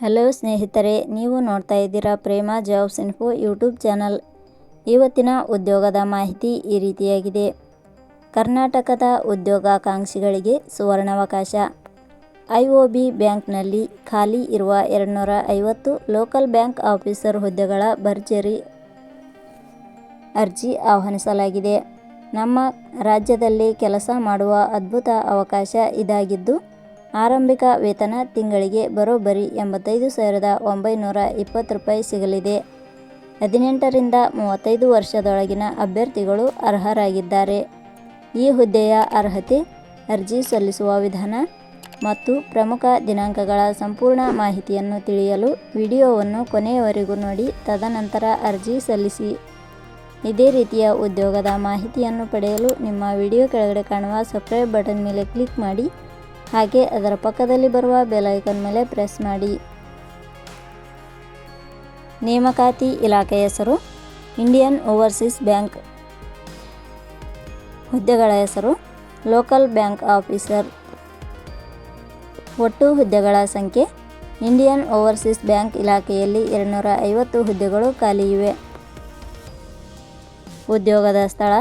Hello ಸ್ನೇಹಿತರೆ, ನೀವು ನೋಡ್ತಾ ಇದ್ದೀರಾ ಪ್ರೇಮ ಜಾಬ್ಸ್ ಇನ್ಫೋ ಯೂಟ್ಯೂಬ್ ಚಾನಲ್. ಇವತ್ತಿನ ಉದ್ಯೋಗದ ಮಾಹಿತಿ ಈ ರೀತಿಯಾಗಿದೆ. ಕರ್ನಾಟಕದ ಉದ್ಯೋಗಾಕಾಂಕ್ಷಿಗಳಿಗೆ ಸುವರ್ಣಾವಕಾಶ. ಐಒಬಿ ಬ್ಯಾಂಕ್ನಲ್ಲಿ ಖಾಲಿ ಇರುವ 250 ಲೋಕಲ್ ಬ್ಯಾಂಕ್ ಆಫೀಸರ್ ಹುದ್ದೆಗಳ ಭರ್ಜರಿ ಅರ್ಜಿ ಆಹ್ವಾನಿಸಲಾಗಿದೆ. ನಮ್ಮ ರಾಜ್ಯದಲ್ಲಿ ಕೆಲಸ ಮಾಡುವ ಅದ್ಭುತ ಅವಕಾಶ ಇದಾಗಿದ್ದು, ಆರಂಭಿಕ ವೇತನ ತಿಂಗಳಿಗೆ ಬರೋಬ್ಬರಿ 85,920 ರೂಪಾಯಿ ಸಿಗಲಿದೆ. 18 ರಿಂದ 35 ವರ್ಷದೊಳಗಿನ ಅಭ್ಯರ್ಥಿಗಳು ಅರ್ಹರಾಗಿದ್ದಾರೆ. ಈ ಹುದ್ದೆಯ ಅರ್ಹತೆ, ಅರ್ಜಿ ಸಲ್ಲಿಸುವ ವಿಧಾನ ಮತ್ತು ಪ್ರಮುಖ ದಿನಾಂಕಗಳ ಸಂಪೂರ್ಣ ಮಾಹಿತಿಯನ್ನು ತಿಳಿಯಲು ವಿಡಿಯೋವನ್ನು ಕೊನೆಯವರೆಗೂ ನೋಡಿ, ತದನಂತರ ಅರ್ಜಿ ಸಲ್ಲಿಸಿ. ಇದೇ ರೀತಿಯ ಉದ್ಯೋಗದ ಮಾಹಿತಿಯನ್ನು ಪಡೆಯಲು ನಿಮ್ಮ ವಿಡಿಯೋ ಕೆಳಗಡೆ ಕಾಣುವ ಸಬ್ಸ್ಕ್ರೈಬ್ ಬಟನ್ ಮೇಲೆ ಕ್ಲಿಕ್ ಮಾಡಿ, ಹಾಗೆ ಅದರ ಪಕ್ಕದಲ್ಲಿ ಬರುವ ಬೆಲ್ ಐಕಾನ್ ಮೇಲೆ ಪ್ರೆಸ್ ಮಾಡಿ. ನೇಮಕಾತಿ ಇಲಾಖೆ ಹೆಸರು ಇಂಡಿಯನ್ ಓವರ್ಸೀಸ್ ಬ್ಯಾಂಕ್. ಹುದ್ದೆಗಳ ಹೆಸರು ಲೋಕಲ್ ಬ್ಯಾಂಕ್ ಆಫೀಸರ್. ಒಟ್ಟು ಹುದ್ದೆಗಳ ಸಂಖ್ಯೆ ಇಂಡಿಯನ್ ಓವರ್ಸೀಸ್ ಬ್ಯಾಂಕ್ ಇಲಾಖೆಯಲ್ಲಿ 250 ಹುದ್ದೆಗಳು ಖಾಲಿ ಇವೆ. ಉದ್ಯೋಗದ ಸ್ಥಳ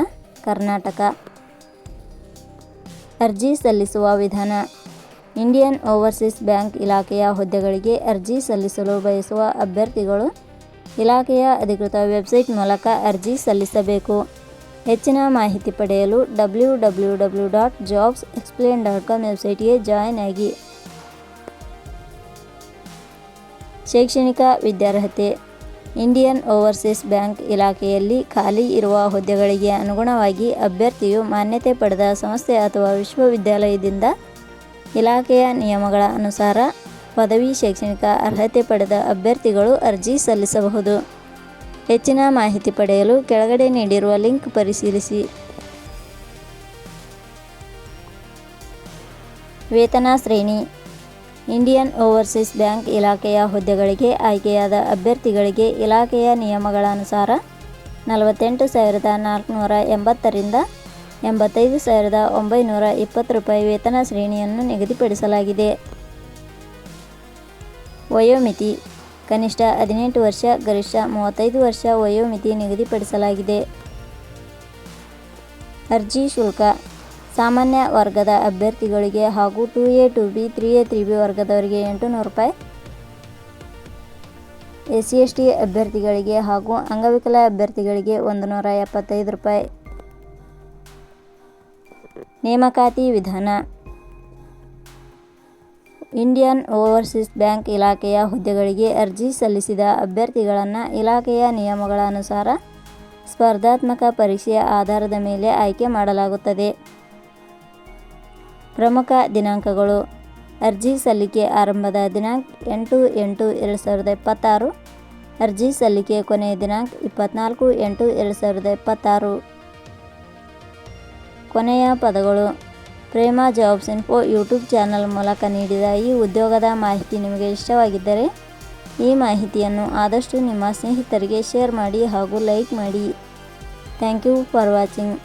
ಕರ್ನಾಟಕ. ಅರ್ಜಿ ಸಲ್ಲಿಸುವ ವಿಧಾನ. ಇಂಡಿಯನ್ ಓವರ್ಸೀಸ್ ಬ್ಯಾಂಕ್ ಇಲಾಖೆಯ ಹುದ್ದೆಗಳಿಗೆ ಅರ್ಜಿ ಸಲ್ಲಿಸಲು ಬಯಸುವ ಅಭ್ಯರ್ಥಿಗಳು ಇಲಾಖೆಯ ಅಧಿಕೃತ ವೆಬ್ಸೈಟ್ ಮೂಲಕ ಅರ್ಜಿ ಸಲ್ಲಿಸಬೇಕು. ಹೆಚ್ಚಿನ ಮಾಹಿತಿ ಪಡೆಯಲು www.jobsexplain.com ವೆಬ್ಸೈಟ್ಗೆ ಜಾಯಿನ್ ಆಗಿ. ಶೈಕ್ಷಣಿಕ ವಿದ್ಯಾರ್ಹತೆ. ಇಂಡಿಯನ್ ಓವರ್ಸೀಸ್ ಬ್ಯಾಂಕ್ ಇಲಾಖೆಯಲ್ಲಿ ಖಾಲಿ ಇರುವ ಹುದ್ದೆಗಳಿಗೆ ಅನುಗುಣವಾಗಿ ಅಭ್ಯರ್ಥಿಯು ಮಾನ್ಯತೆ ಪಡೆದ ಸಂಸ್ಥೆ ಅಥವಾ ವಿಶ್ವವಿದ್ಯಾಲಯದಿಂದ ಇಲಾಖೆಯ ನಿಯಮಗಳ ಅನುಸಾರ ಪದವಿ ಶೈಕ್ಷಣಿಕ ಅರ್ಹತೆ ಪಡೆದ ಅಭ್ಯರ್ಥಿಗಳು ಅರ್ಜಿ ಸಲ್ಲಿಸಬಹುದು. ಹೆಚ್ಚಿನ ಮಾಹಿತಿ ಪಡೆಯಲು ಕೆಳಗಡೆ ನೀಡಿರುವ ಲಿಂಕ್ ಪರಿಶೀಲಿಸಿ. ವೇತನ ಶ್ರೇಣಿ. ಇಂಡಿಯನ್ ಓವರ್ಸೀಸ್ ಬ್ಯಾಂಕ್ ಇಲಾಖೆಯ ಹುದ್ದೆಗಳಿಗೆ ಆಯ್ಕೆಯಾದ ಅಭ್ಯರ್ಥಿಗಳಿಗೆ ಇಲಾಖೆಯ ನಿಯಮಗಳ ಅನುಸಾರ 48,480 ರಿಂದ 85,920 ರೂಪಾಯಿ ವೇತನ ಶ್ರೇಣಿಯನ್ನು ನಿಗದಿಪಡಿಸಲಾಗಿದೆ. ವಯೋಮಿತಿ ಕನಿಷ್ಠ 18 ವರ್ಷ, ಗರಿಷ್ಠ 35 ವರ್ಷ ವಯೋಮಿತಿ ನಿಗದಿಪಡಿಸಲಾಗಿದೆ. ಅರ್ಜಿ ಶುಲ್ಕ. ಸಾಮಾನ್ಯ ವರ್ಗದ ಅಭ್ಯರ್ಥಿಗಳಿಗೆ ಹಾಗೂ 2A 2B 3A 3B ವರ್ಗದವರಿಗೆ 800 ರೂಪಾಯಿ, SC/ST ಅಭ್ಯರ್ಥಿಗಳಿಗೆ ಹಾಗೂ ಅಂಗವಿಕಲ ಅಭ್ಯರ್ಥಿಗಳಿಗೆ 175 ರೂಪಾಯಿ. ನೇಮಕಾತಿ ವಿಧಾನ. ಇಂಡಿಯನ್ ಓವರ್ಸೀಸ್ ಬ್ಯಾಂಕ್ ಇಲಾಖೆಯ ಹುದ್ದೆಗಳಿಗೆ ಅರ್ಜಿ ಸಲ್ಲಿಸಿದ ಅಭ್ಯರ್ಥಿಗಳನ್ನು ಇಲಾಖೆಯ ನಿಯಮಗಳ ಅನುಸಾರ ಸ್ಪರ್ಧಾತ್ಮಕ ಪರೀಕ್ಷೆಯ ಆಧಾರದ ಮೇಲೆ ಆಯ್ಕೆ ಮಾಡಲಾಗುತ್ತದೆ. ಪ್ರಮುಖ ದಿನಾಂಕಗಳು. ಅರ್ಜಿ ಸಲ್ಲಿಕೆ ಆರಂಭದ ದಿನಾಂಕ 8/8/2026. ಅರ್ಜಿ ಸಲ್ಲಿಕೆ ಕೊನೆಯ ದಿನಾಂಕ 24/8/2026. ಕೊನೆಯ ಪದಗಳು. ಪ್ರೇಮ ಜಾಬ್ಸ್ ಇನ್ಫೋ ಯೂಟ್ಯೂಬ್ ಚಾನಲ್ ಮೂಲಕ ನೀಡಿದ ಈ ಉದ್ಯೋಗದ ಮಾಹಿತಿ ನಿಮಗೆ ಇಷ್ಟವಾಗಿದ್ದರೆ ಈ ಮಾಹಿತಿಯನ್ನು ಆದಷ್ಟು ನಿಮ್ಮ ಸ್ನೇಹಿತರಿಗೆ ಶೇರ್ ಮಾಡಿ ಹಾಗೂ ಲೈಕ್ ಮಾಡಿ. Thank you for watching.